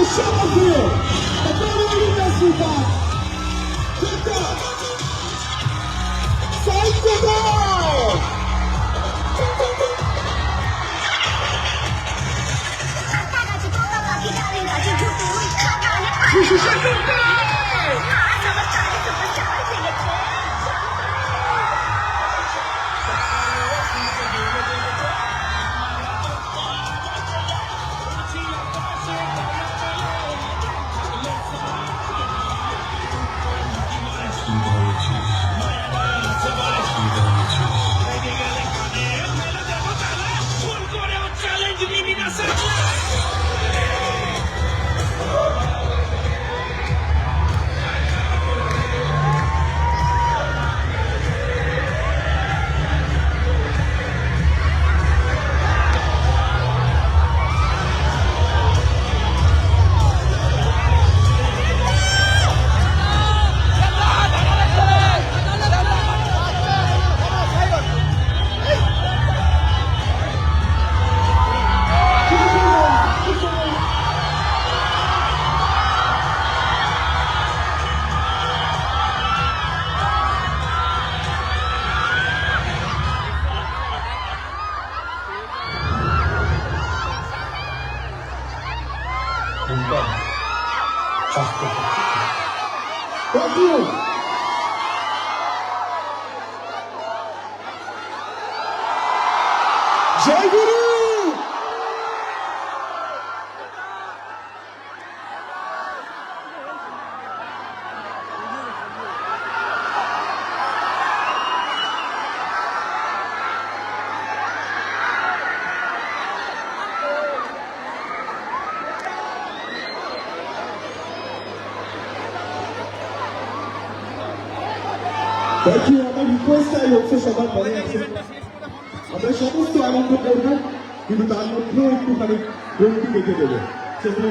some of you. The family industry part. Fight the ball! This is a good day! Thank you. Jai Guru. Thank you. আমার রিকোয়েস্টটাই হচ্ছে সবার মনে আছে আমরা সমস্ত আনন্দ করবো কিন্তু তার মধ্যেও একটুখানি গন্ডি কেটে দেবে সেগুলো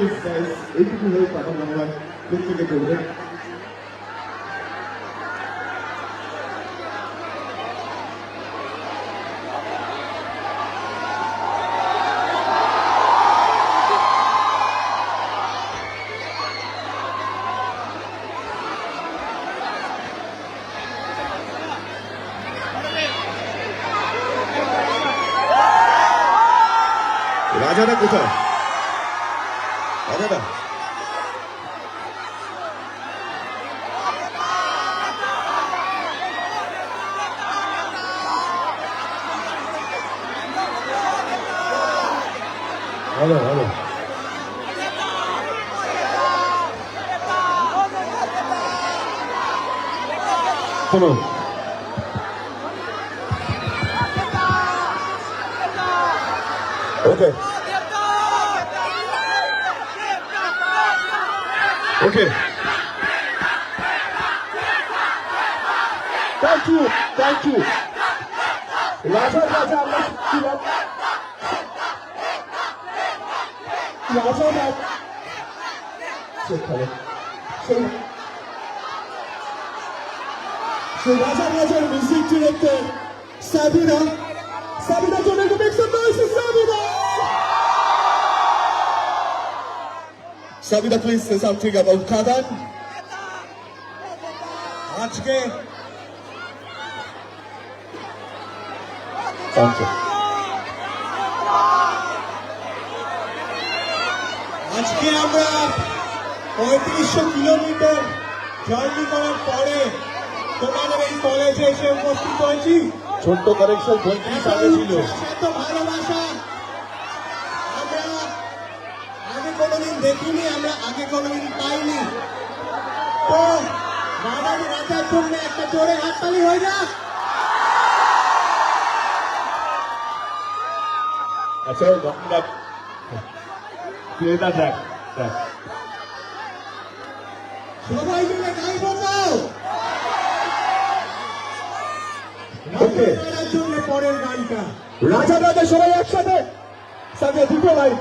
এইটুকু হয়ে তখন আমরা প্রত্যেকে করবো রাজারা কোথায় রাজারা ভালো ভালো শোনো ওকে Okay. Thank you. Thank you. Raja, Allah Shivat. Raja, so Raja, music director, Sabina, to make some noise, Sabina. Sabina, please say something about Kadan. Ajke. Thank you. আজকে আমরা ৩৫০০ কিলোমিটার জার্নি করার পরে তোমাদের এই কলেজে এসে উপস্থিত হয়েছি ছোট্ট কারেকশন ৩৫ আগে ছিল এত ভালোবাসা আমরা আগে কোনোদিন দেখিনি আমরা আগে কোনোদিন পাইনি তো বাবাজি রাজার জন্য একটা জোরে হাততালি হয়ে যাক আচ্ছা আমরা ক্রেতা দেখ সবাই মিলে গাইব নাও রাজার জন্য পরের গানটা রাজা রাজা সবাই একসাথে সাথে দুটো ভাই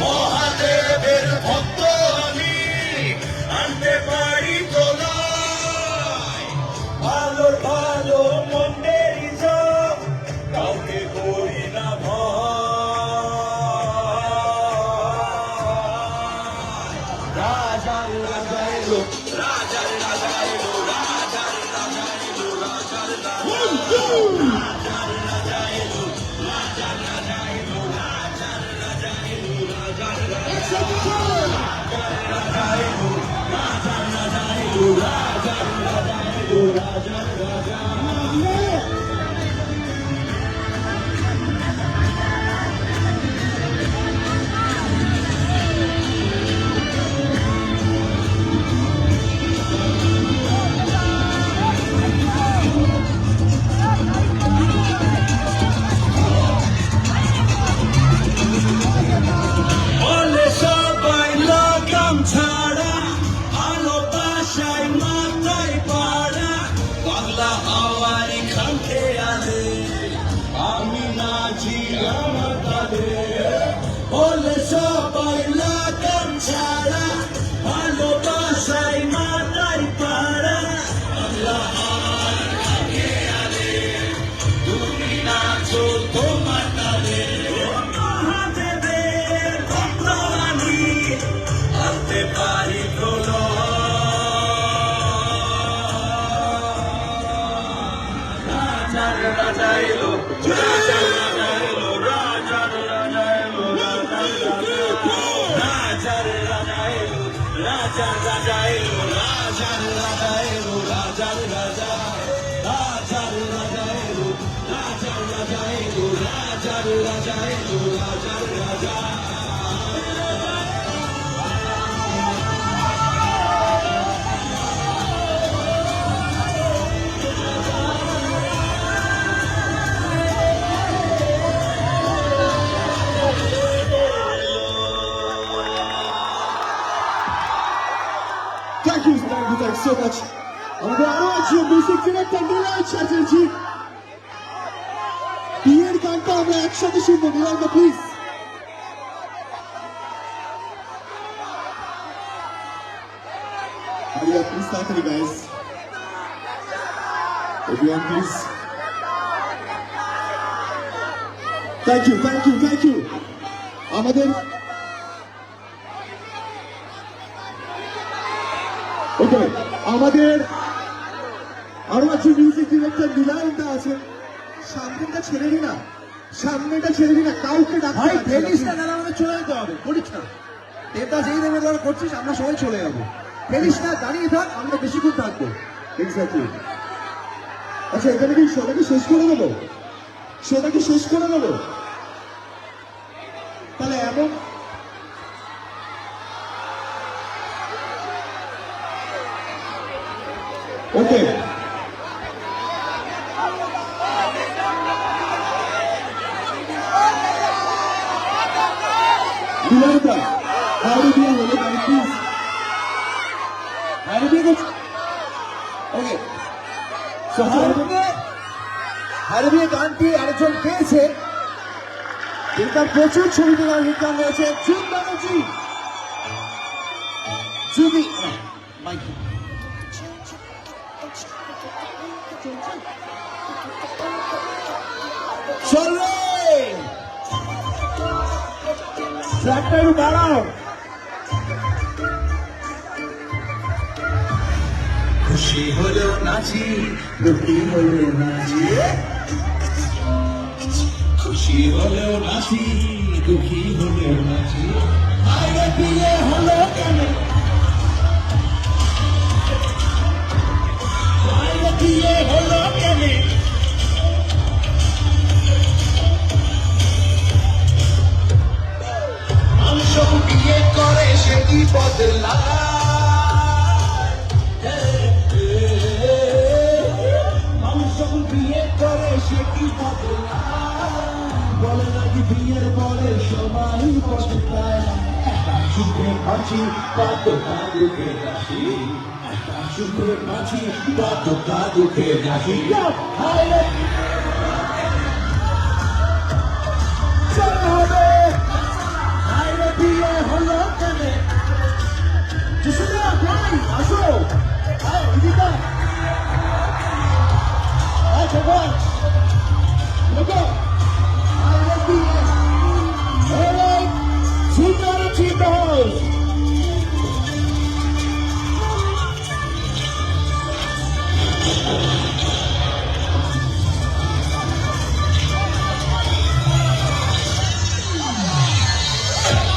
মহাদেবের ভক্ত আমি আনতে পারি তোলায় ভালো ভালো মন্দের সব কাউকে করি না ভয় রাজার রাজা এলো রাজার রাজা এলো রাজার রাজা এলো রাজার রাজা বলে সবাই লাগাম ছাড়া ভালোবাসায় মাথায় পাড়া বাংলা হাওয়ার খান্তে আলে আমি নাচি আমার তালে বলে সবাই লাগাম ছাড়া ভালোবাসায় মাথায় পাড়া বাংলা হাওয়ার খান্তে আলে তুমি নাচো তোমার তালে আনতে পারি রাজার রাজা এলো রাজার রাজা এলো রাজার রাজা এলো রাজার রাজা এলো রাজার রাজা এলো রাজার রাজা এলো রাজার রাজা রাজার রাজা এলো রাজার রাজা এলো রাজার রাজা এলো রাজার রাজা Thank you so much. আমাদের আরো আছে মিউজিক ডিরেক্টর নীলাল চ্যাটার্জি। বিয়ের গানটা আমরা একসাথে শুনবো। নীলাল please. Please start it, guys. Everyone, please. Thank you, thank you, thank you. আমাদের ওকে আমাদের আরো আছে মিউজিক ডিরেক্টর নীলালদা আছে। সামনেটা ছেড়ে দি না, সামনেটা ছেড়ে দি না, কাউকে ডাকতে ভাই টেনিসটা না আমাদের চলে যেতে হবে, করিস না। এটা যেই দেবে ধর করছিস, আমরা সবাই চলে যাবো। টেনিসটা দাঁড়িয়ে থাক, আমরা বেশিক্ষণ থাকবো। এক্স্যাক্টলি। আচ্ছা এখানে কি শোটাকে শেষ করে দেবো? শোটাকে শেষ করে দেবো? তাহলে এমন ওকে নীলালদা বাইরে দিয়ে হলো গাড়ি প্লিজ বাইরে দিয়ে গেছে। ওকে, হারবিয়ে গানটি আরেকজন পেয়েছে, এটার প্রচুর ছবি তোলার ইনকাম রয়েছে। জুন ব্যানার্জি, জুবি মাইক চলে ট্র্যাকটা একটু বাড়াও। খুশি হলেও নাচি দুঃখী হলেও নাচি খুশি হলেও নাচি দুঃখী হলেও নাচি আগে বিয়ে হলো কেন আগে বিয়ে হলো কেন মানুষ বিয়ে করে সেটি বদলা হাসি কতটা দুঃখের হাসি, একটা সুখের হাসি কতটা দুঃখের হাসি। হায় রে চলে হবে, হায় রে বিয়ে হলো কেনে। যিশুদা ভাই আসো, আয় ইদিকা, আয় ভগবান লোকো, হায় রে বিয়ে হলো চিন্তার চিন্তাল।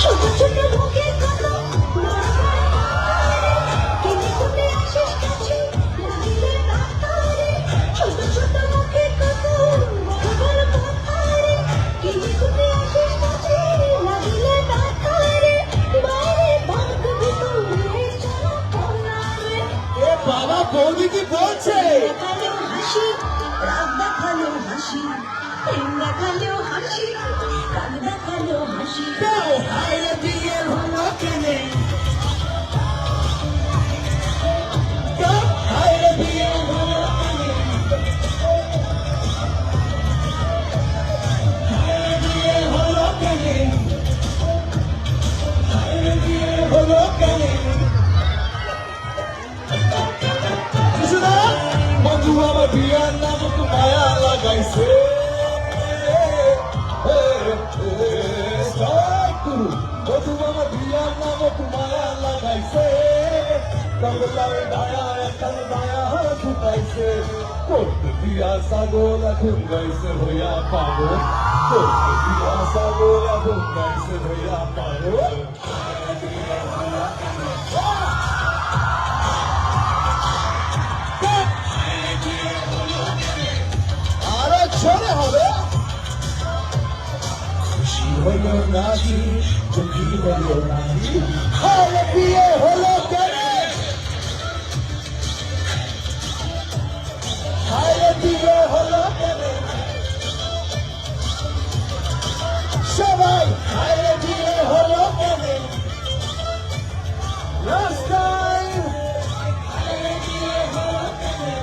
ছোট ছোট মুখের কথা তুমি তুমি আসিস কাছে লাগিলে নাতারে, ছোট ছোট মুখের কথা বড় কথারে, তুমি তুমি আসিস কাছে লাগিলে নাতারে, বাইরে বাঁধ ভিতরে চলো পলারে। এ বাবা বৌদি কি বলছে? দেখালেও হাসি, রাগ দেখালেও হাসি, প্রেম দেখালেও হাসি, রাগ দেখালেও হাসি। দাও হায় রে বিয়ে হলো কেনে, দাও হায় রে বিয়ে হলো কেনে, হায় রে বিয়ে হলো কেনে, হায় রে বিয়ে হলো কেনে। যিশুদা বন্ধু আমার বিয়ার নামক মায়া লাগাইছে, বন্ধু আমার বিয়ার নামক মায়া লাগাইছে, কমলার দায়া একটা দায়া ঢুকাইছে, করতে দিয়া সাগর এখন গাইছে হইয়া পাগল, করতে দিয়া সাগর এখন গাইছে হইয়া পাগল। আরো ছোড়ে হবে, খুশি হইল নাকি দুঃখী হইল নাকি, হায় বিয়ে হলো কেনে, হায় বিয়ে হলো কেনে, সবাই হায় বিয়ে হলো কেনে, রাস্তায় হায় বিয়ে হলো কেনে।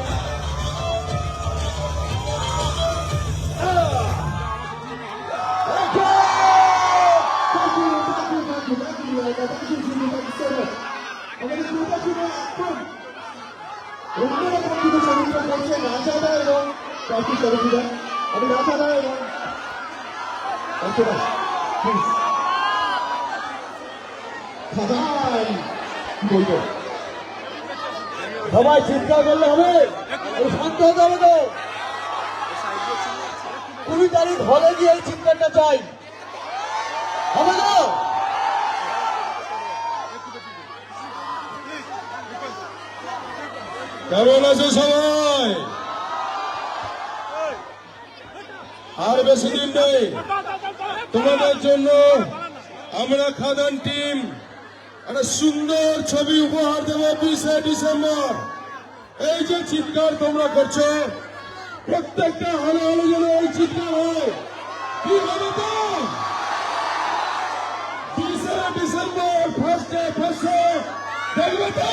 সবাই চিন্তা করলে হবে, শান্ত হতে হবে তো। 20 তারিখ হলে গিয়ে এই চিন্তাটা চাই, হবে না? কেমন আছো সবাই? আর বেশি দিন নেই, তোমাদের জন্য আমরা খাদান টিম একটা সুন্দর ছবি উপহার দেবো 20 ডিসেম্বর। এই যে চিৎকার তোমরা করছো, প্রত্যেকটা হলে হলে যেন এই চিৎকার হয়, কি হবে তো? 20 ডিসেম্বর ফার্স্ট ডে দেখবে তো?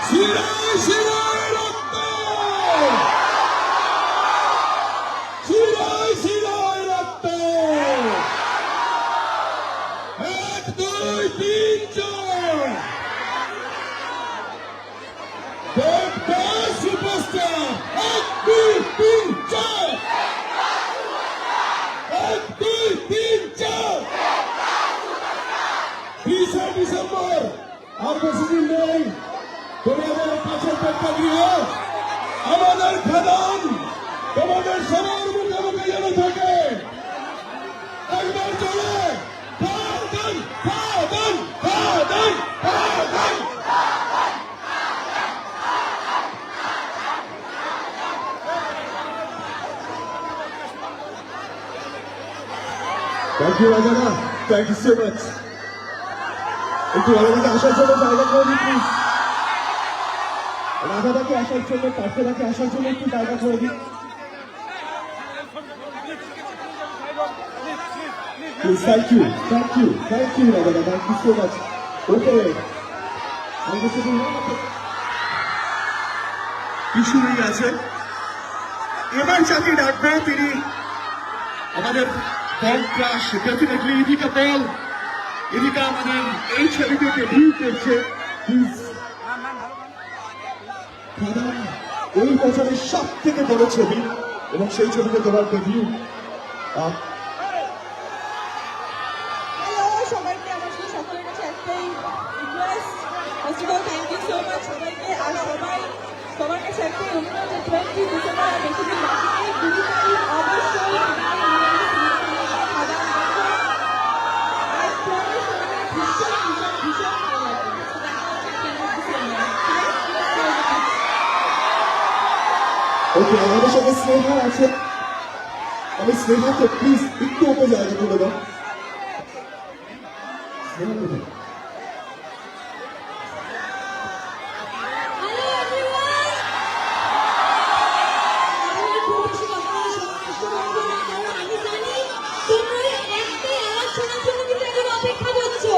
শিরায় শিরায় রক্ত, শিরায় শিরায় রক্ত, 1 2 3 4 দেখবে সুপারস্টার, 1 2 3 4, 1 2 3 4, 20 ডিসেম্বর আর বেশি দিন নেই। তোমাদের পাশের প্রেক্ষাগৃহ আমাদের খাদান, তোমাদের সবার মুখে মুখে যেন থাকে। একবার চলে খাদান খাদান খাদান খাদান। থ্যাংক ইউ রাজাদা, থ্যাংক ইউ সো মাচ। একটু রাজাদাকে আসার জন্য জায়গা করে দিন প্লিজ। রাজাদাকে আসার জন্য, পার্থদাকে আসার জন্য একটু জায়গা করে দিন। Please, thank you, Radha, thank you so much. Okay, I'm just sitting here. কিশোরী আছে, এবার যাকে ডাকবে তিনি আমাদের বল ক্রাশ, ডেফিনেটলি ইদিকা পল। ইদিকা আমাদের এই ছবিতে ডেবিউ করছে। Please. খাদান এই বছরের সব থেকে বড় ছবি এবং সেই ছবিতে তোমার ডেবিউ। হ্যালো সবাইকে, আমার শুধু সকলের কাছে একটাই request, first of all thank you so much সবাইকে। আর সবার কাছে একটাই অনুরোধ যে 20 ডিসেম্বর আর বেশি দিন বাকি নেই, 2 তারিখ অবশ্যই ভীষণ ভালো লাগবে। ওকে, আমাদের সাথে স্নেহা আছে। আমি স্নেহাকে প্লিজ একটু ওপরে জায়গা করে দাও। স্নেহা কোথায়? হ্যালো এভরিওয়ান, আমি খুব বেশি কথা বলে সময় নষ্ট করবো না, কারণ আমি জানি তোমরা ওই একটাই আওয়াজ শোনার জন্য কিন্তু এখন অপেক্ষা করছো।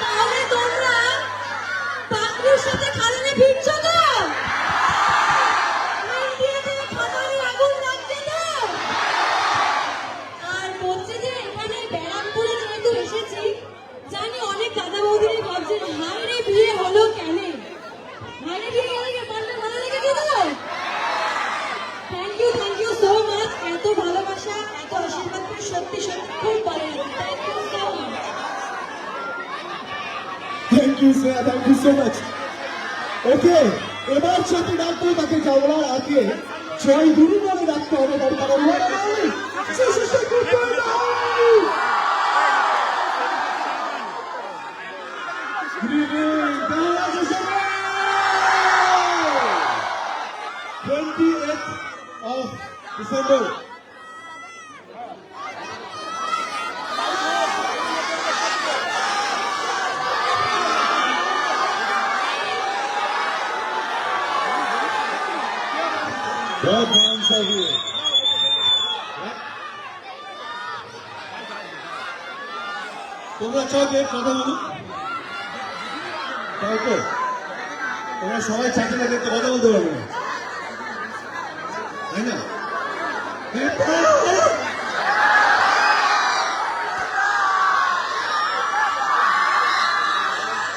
তাহলে তোমরা পাখরুর সাথে খাদানে ফিরছো তো? ইন্ডিয়াতে খাদানে আগুন লাগছে তো? আর বলছে যে এখানে ব্যারাকপুরে যেহেতু এসেছি, জানি অনেক দাদা বৌদিরাই ভাবছেন হায় রে বিয়ে হলো কেন? হায় রে বিয়ে হলো কেন? পান্ডা ভালো লেগেছে তো? Thank you so much. এত ভালোবাসা, এত আশীর্বাদ করে সত্যি সত্যি খুব ভালো লাগে। Thank you so much. Thank you Sneha, thank you so much. Okay, এবার সাথে ডাকবো তাকে যাওয়ার আগে জয় গুরু বলে ডাকতে হবে, তার কারণ December. बहुत ध्यान चाहिए। তোমরা চাও যে কথা বলি, তাই তো তোমরা সবাই চাকরি লাগে তো কথা বলতে পারবে না, তাই না?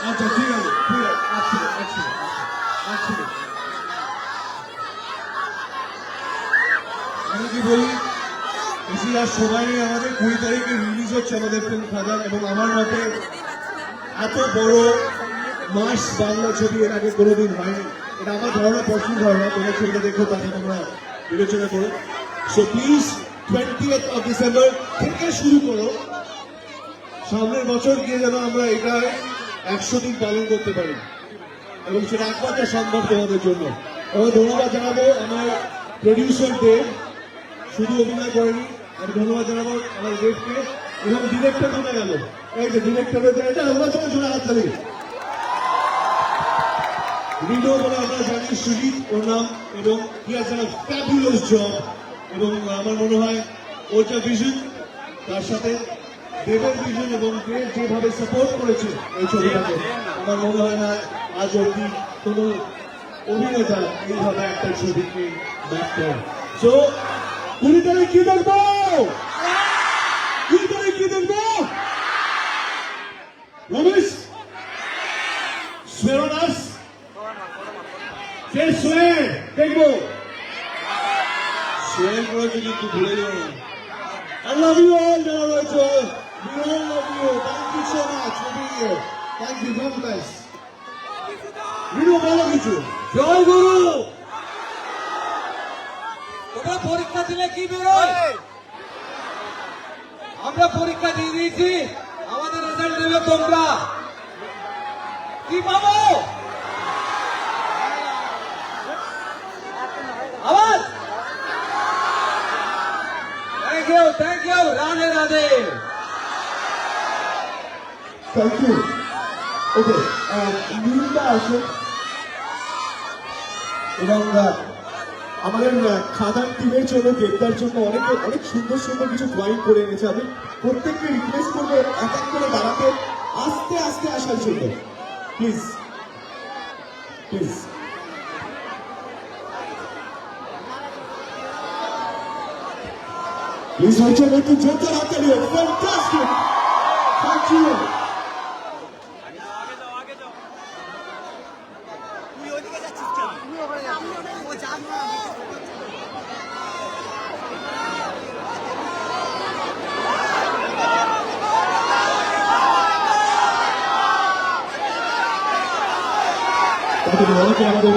আচ্ছা ঠিক আছে, আমি কি বলি, বেশি আর সময় নেই আমাদের। 20 তারিখে রিলিজ হচ্ছে আমাদের ফিল্ম খাদান, এবং আমার মতে এত বড় মাস বাংলা ছবি এর আগে কোনোদিন হয়নি। এটা আমার ধারণা, পছন্দ হয় না। তোমার ছবিটা দেখো, তাকে তোমরা বিবেচনা করো। So please 20th of December থেকে শুরু করো। সামনের বছর গিয়ে যেন আমরা এটা 100 দিন পালন করতে পারি, এবং সেটা একমাত্র সম্ভব তোমাদের জন্য। এবং ধন্যবাদ জানাবো আমার প্রডিউসার দেব, শুধু অভিনয় করেনি। আমি ধন্যবাদ জানাবো আমার দেবকে, এবং ডিরেক্টর কোথায় গেল? এই যে ডিরেক্টরের জায়গাটা আমরা শোনা হাততালি। রিডো বলে আমরা জানি, সুজিত ওর নাম, এবং he has done a fabulous job. এবং আমার মনে হয় ওর যা ভিশন, তার সাথে দেবের ভিশন, এবং দেব যেভাবে সাপোর্ট করেছে এই ছবিটাকে, আমার মনে হয় না আজ অব্দি কোনো অভিনেতা এইভাবে একটা ছবিকে ব্যাক করে। সো 20 তারিখ কি দেখবো? 20 তারিখ কি দেখবো? রমেশ স্মেরনাস কে সোয়ে দেখবো? সোয়ে করেছে কিন্তু ভুলে যাবো না। I love you all, যারা রয়েছে। We all love you. Thank you so much for being here. Thank you, God bless. Rinu বলো কিছু। জয় গুরু। তোমরা পরীক্ষা দিলে কি বেরোয়? আমরা পরীক্ষা দিয়ে দিয়েছি, আমাদের রেজাল্ট দেবে তোমরা। কি পাবো? আবার thank you, Radhe Radhe. Thank you. Okay, নীলদা আসো, এবং আমাদের খাদান টিমের জন্য দেবদার জন্য অনেক সুন্দর সুন্দর কিছু ড্রয়িং করে এনেছে। আমি প্রত্যেককে রিকোয়েস্ট করবো এক এক করে দাঁড়াতে, আস্তে আস্তে আসার জন্য, প্লিজ প্লিজ। প্লিজ হচ্ছে একটু জোরদার হাতে নিয়ে, ফ্যান্টাস্টিক, থ্যাংক ইউ। তাদের অনেকে আমাদের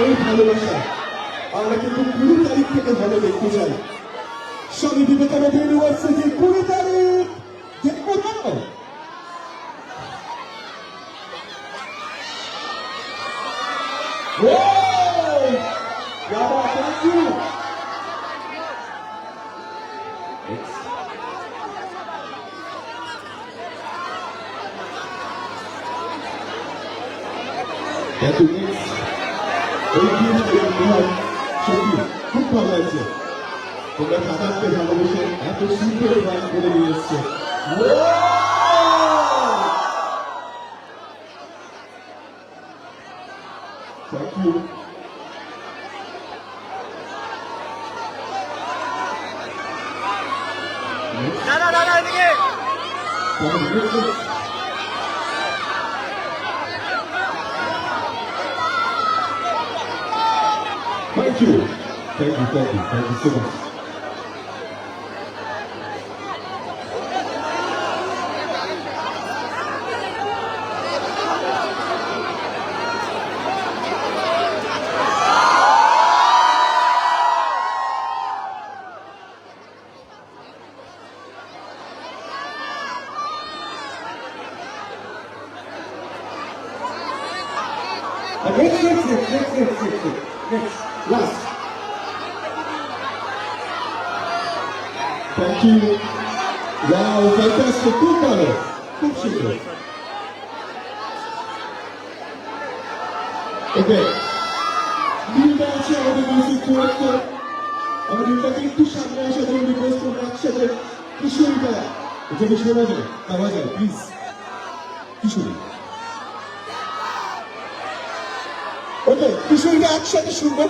এই ভালোবাসা আমরা কিন্তু 20 তারিখ থেকে ভালো দেখতে চাই। স্বামী বিবেকানন্দ ইউনিভার্সিটি 20 তারিখ দেখবো না। Thank you. খুব ভালো লাগছে, তোমরা খাদানকে ভালোবেসে এত সুন্দর গান করে নিয়ে এসছে। Thank you. Thank you. Thank you, thank you, thank you so much. Next, last. Thank you. Wow, fantastic. খুব ভালো, খুব সুন্দর। ওকে, নীলদা আছে আমাদের মিউজিক ডিরেক্টর। আমাদের নীলদাকে একটু সামনে আসার জন্য রিকোয়েস্ট করবো। একসাথে কিশোরীটা যদি শোনা যায়, পাওয়া যায়, প্লিজ। কিশোরী, ওকে, কিশোরীটা একসাথে শুনবো।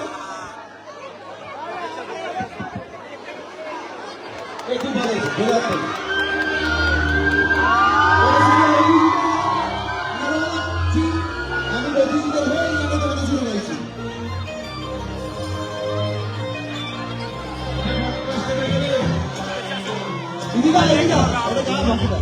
একটু ভালো আমি রথিজিদের হয়ে আমাদের কথা শুনে পাইছি। দিদিভাই এইটা ওটা গান বাকি না।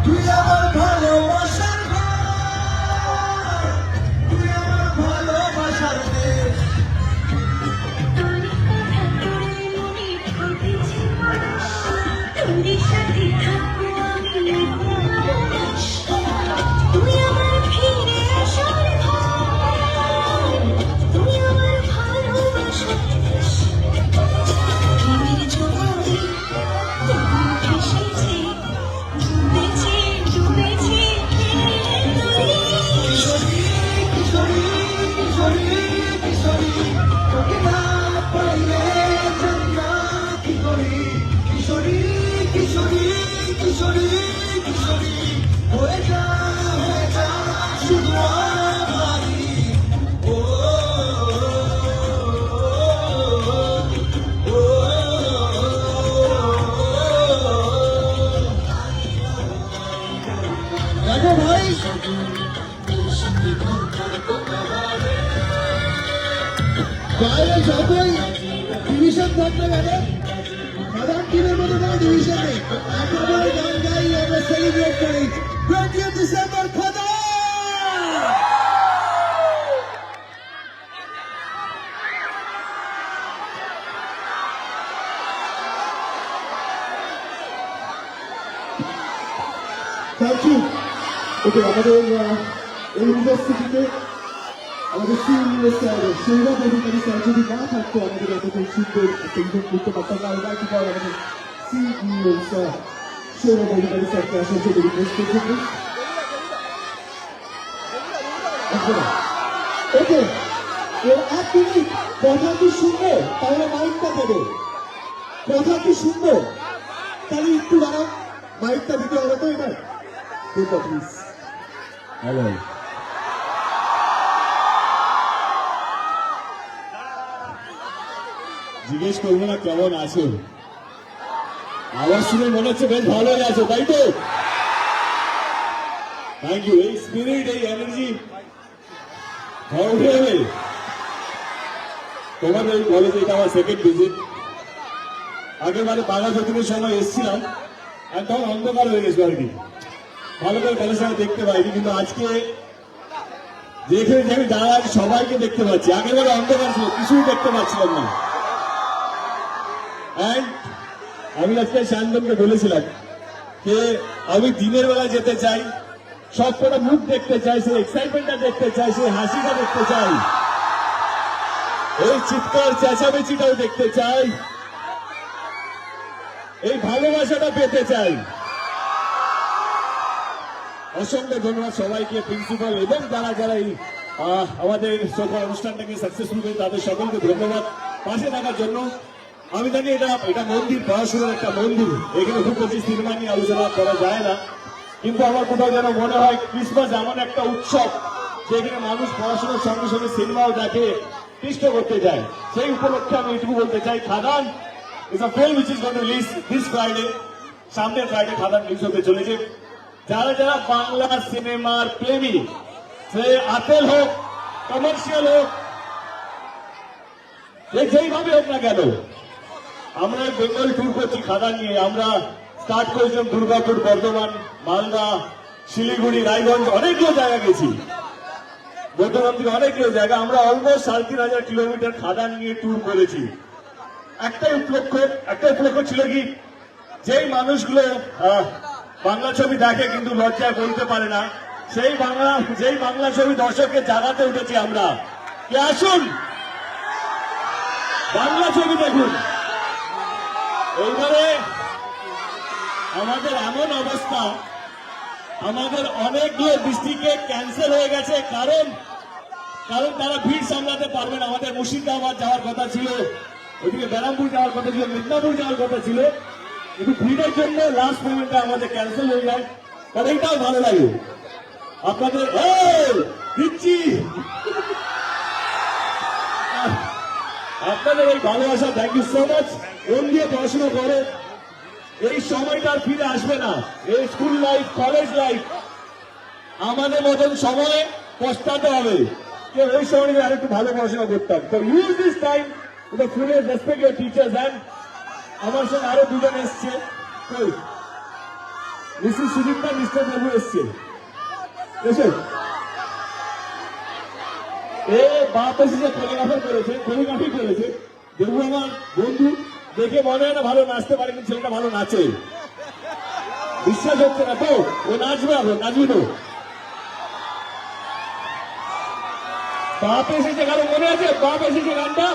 তুই আমার ভালোবাসার ঘর, তুই আমার ভালোবাসার দেশ। তোর সাথে থাকবো আমি তুই আমার ফিরে আসার ঘর, তুই আমার ভালোবাসার দেশ। প্রেমের জোয়ারে তবু ভেসেছে, ডুবেছে ডুবেছে তোরে। কিশোরী কিশোরী কিশোরী কিশোরী, তোকে না পাইলে জানি না কি করি। কিশোরী কিশোরী কিশোরী কিশোরী, হয়ে যা শুধু আমারই। ও দেখো ভাই, বাইরে যতই ডিভিশন থাকবে কেন, সাধারণ টিমের মধ্যে কোনো ডিভিশন নেই। আমরা বলে গান গাই, আমরা সেলিব্রেট করি 20 December Khadaan. Thank you. Okay, আমাদের এই ইউনিভার্সিটিতে আমাদের senior sir Sourav Adhikari sir যদি না থাকতো, আমাদের এতটাই সুন্দর একটা ইভেন্ট করতে পারতাম না। আমরা কি পাওয়া আমাদের সিনিয়র স্যার সৌরভ অধিকারী স্যারকে আসার জন্য রিকোয়েস্ট করতে। ওকে, এর 1 মিনিট কথা কি শুনবে? তাহলে মাইকটা দেবে। কথা কি শুনবে? তাহলে একটু দাঁড়াও, মাইকটা দিতে হবে তো এবার। দেবো প্লিজ। হ্যালো, জিজ্ঞেস করবো না কেমন আছো? আওয়াজ শুনে মনে হচ্ছে বেশ ভালোই আছো, তাই তো? Thank you. এই স্পিরিট, এই এনার্জি উঠে যাবে তোমাদের এই কলেজে। এটা আমার সেকেন্ড ভিজিট। আগেরবারে বাঘা যতীনের সময় এসেছিলাম, একদম অন্ধকার হয়ে গেছে আর কি, ভালো করে কলেজটা দেখতে পাইনি। কিন্তু আজকে যেখানে যে আমি দাঁড়া আছি সবাইকে দেখতে পাচ্ছি। আগেরবারে অন্ধকার ছিল, কিছুই দেখতে পাচ্ছিলাম না। And আমি আজকে শান্তনকে বলেছিলাম যে আমি দিনের বেলা যেতে চাই, সব কটা মুখ দেখতে চাই, সেই এক্সাইটমেন্টটা দেখতে চাই, সেই হাসিটা দেখতে চাই, এই চিৎকার চেঁচামেচিটাও দেখতে চাই, এই ভালোবাসাটা পেতে চাই। অসংখ্য ধন্যবাদ সবাইকে, প্রিন্সিপাল এবং যারা যারা এই আমাদের সকল অনুষ্ঠানটাকে সাকসেসফুল করে তাদের সকলকে ধন্যবাদ পাশে থাকার জন্য। আমি জানি এটা মন্দির, পড়াশোনার একটা মন্দির, এখানে খুব বেশি সিনেমা নিয়ে আলোচনা করা যায় না, কিন্তু আমার কোথাও যেন মনে হয় ক্রিসমাস এমন একটা উৎসব যেখানে মানুষ পড়াশোনার সঙ্গে সঙ্গে সিনেমাও দেখে, কৃষ্ট করতে যায়। সেই উপলক্ষে আমি এটুকু বলতে চাই, Khadaan is a film which is going to release this Friday, সামনের ফ্রাইডে খাদান রিলিজ হতে চলেছে। যারা যারা বাংলা সিনেমার প্রেমী, সে আতেল হোক, কমার্শিয়াল হোক, যেইভাবে হোক না কেন, আমরা বেঙ্গল ট্যুর করছি খাদান নিয়ে। আমরা স্টার্ট করেছিলাম দুর্গাপুর, বর্ধমান, মালদা, শিলিগুড়ি, রায়গঞ্জ, অনেকগুলো জায়গা গেছি, বর্ধমান থেকে অনেকগুলো জায়গা। আমরা অলমোস্ট 3,500 কিলোমিটার খাদান নিয়ে ট্যুর করেছি। একটাই উপলক্ষ ছিল কি, যেই মানুষগুলো বাংলা ছবি দেখে কিন্তু লজ্জায় বলতে পারে না, যেই বাংলা ছবি দর্শককে জাগাতে উঠেছি আমরা। কে আসুন, বাংলা ছবি দেখুন। এইবারে আমাদের এমন অবস্থা, আমাদের অনেকগুলো ডিস্ট্রিক্টে ক্যান্সেল হয়ে গেছে, কারণ তারা ভিড় সামলাতে পারবে না। আমাদের মুর্শিদাবাদ যাওয়ার কথা ছিল, ওইদিকে ব্যারামপুর যাওয়ার কথা ছিল, মিদনাপুর যাওয়ার কথা ছিল, কিন্তু ভিড়ের জন্য লাস্ট মোমেন্টে আমাদের ক্যান্সেল হয়ে যায়। তবে এটাও ভালো লাগে আপনাদের দিচ্ছি, আপনাদের এই ভালোবাসা, থ্যাংক ইউ সো মাচ। মন দিয়ে পড়াশোনা করে, এই সময়টা আর ফিরে আসবে না। এই স্কুল লাইফ, কলেজ লাইফ, আমাদের মতন সময় পস্তাতে হবে, যে ওই সময় আর একটু ভালো পড়াশোনা করতাম। তো use this time to the full respect your teachers. And আমার সঙ্গে আরো দুজন এসছে, মিসেস সুদীপ্তা মিস্টার বাবু এসছে এসে এ বাপ এসেছে কোরিওগ্রাফি করেছে দেখবো আমার বন্ধু দেখে মনে হয় না ভালো নাচতে পারে কিন্তু ছেলেটা ভালো নাচে বিশ্বাস হচ্ছে না তো ও নাচবে নাচবি তো বাপ এসেছে কারো মনে আছে বাপ এসেছে গানটা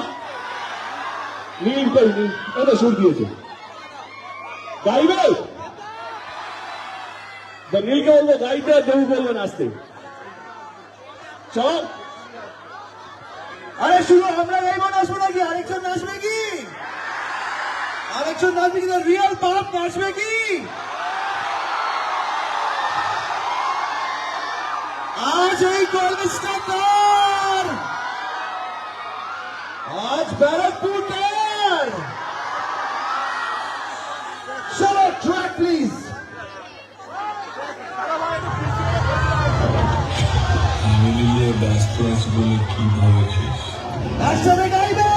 নীল কই নীল এটা সুর দিয়েছে গাইবে নীলকে বলবো গাইতে আর দেবু বলবো নাচতে চল আরে শুনো আমরা গাইবো নাচবো নাকি আরেকজন নাচবে কি রিয়েল বাপ নাচবে কি আজ এই কলকাতার আজ ব্যারাকপুরের চলো ট্র্যাক প্লিজ মিলিয়ে ব্যস্ত আছি বলে কি ভেবেছিস একসাথে গাইবে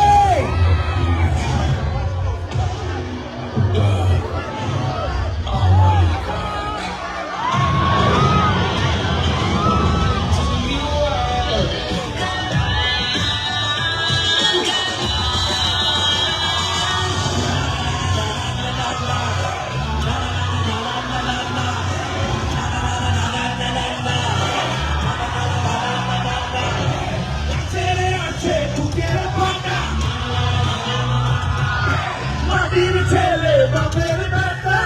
ছেলে বাপের বেটা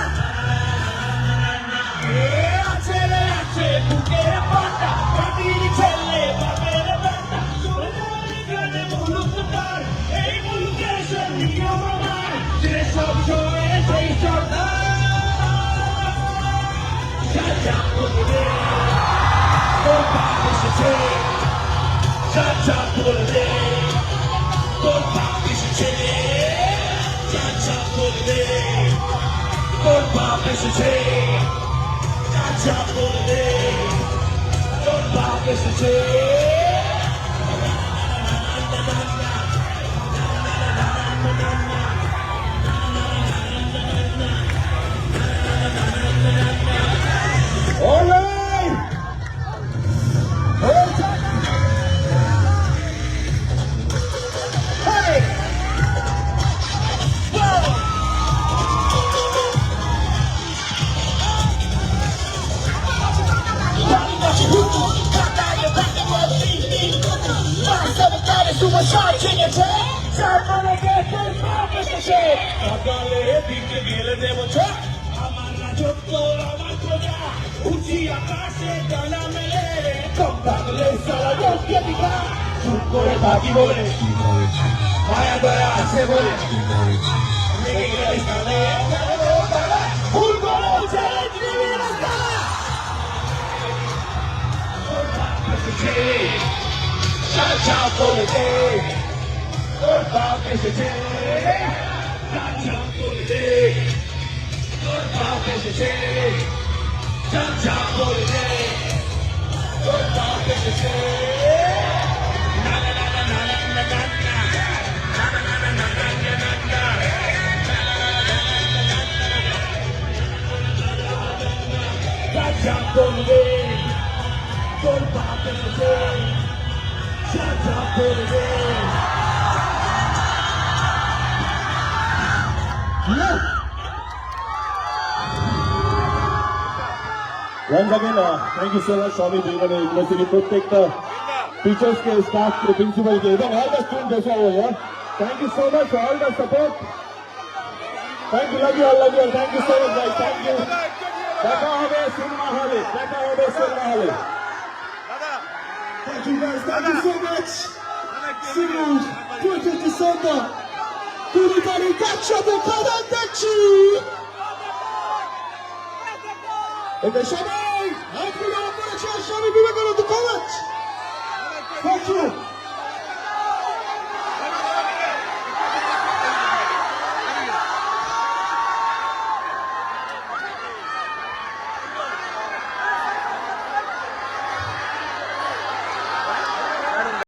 ছেলে আছে বুকের পাটা মাটির ছেলে বাপের বেটা মুলুকদার এই মুলুকে সে নিয়ম আমার যে সব সময় সেই সর্দার বলবে তোর বাপ এসেছে চাচা বলবে তোর বাপ এসেছে চাচা বলবে তোর বাপ এসেছে চাচা বলবে তোর বাপ এসেছে সকালে দিকে গেলে দেব আমার রাজত্ব আমার প্রজা উঁচি আকাশে ডানা মেলে কম থাকলে সারা জগৎকে দিবা চুপ করে থাকি বলে কি ভেবেছিস মায়া দয়া আছে বলে কি ভেবেছিস রেগে গেলে সামনে ভুল করে ছেড়ে দিবি রাস্তা চাচা বলেছে তোর বাপ এসেছে চাচা বলেছে তোর বাপ এসেছে চাচা বলেছে তোর বাপ এসেছে চাচা বলবে তোর বাপ এসেছে চাচা বলবে Once again, thank you so much, Swami Devan University, প্রত্যেকটা teachers के staff के principal के এবং all the students also over here. Thank you so much for all the support. Thank you, love you all, thank you so much guys, thank you. দেখা হবে cinema হলে, দেখা হবে সিনেমা হলে। Thank you guys, thank you so much. See you 20 December. Everybody catch up and come and get you. এদের সবাই হাত তুলে অপরেছে Swami Vivekananda college. Thank you.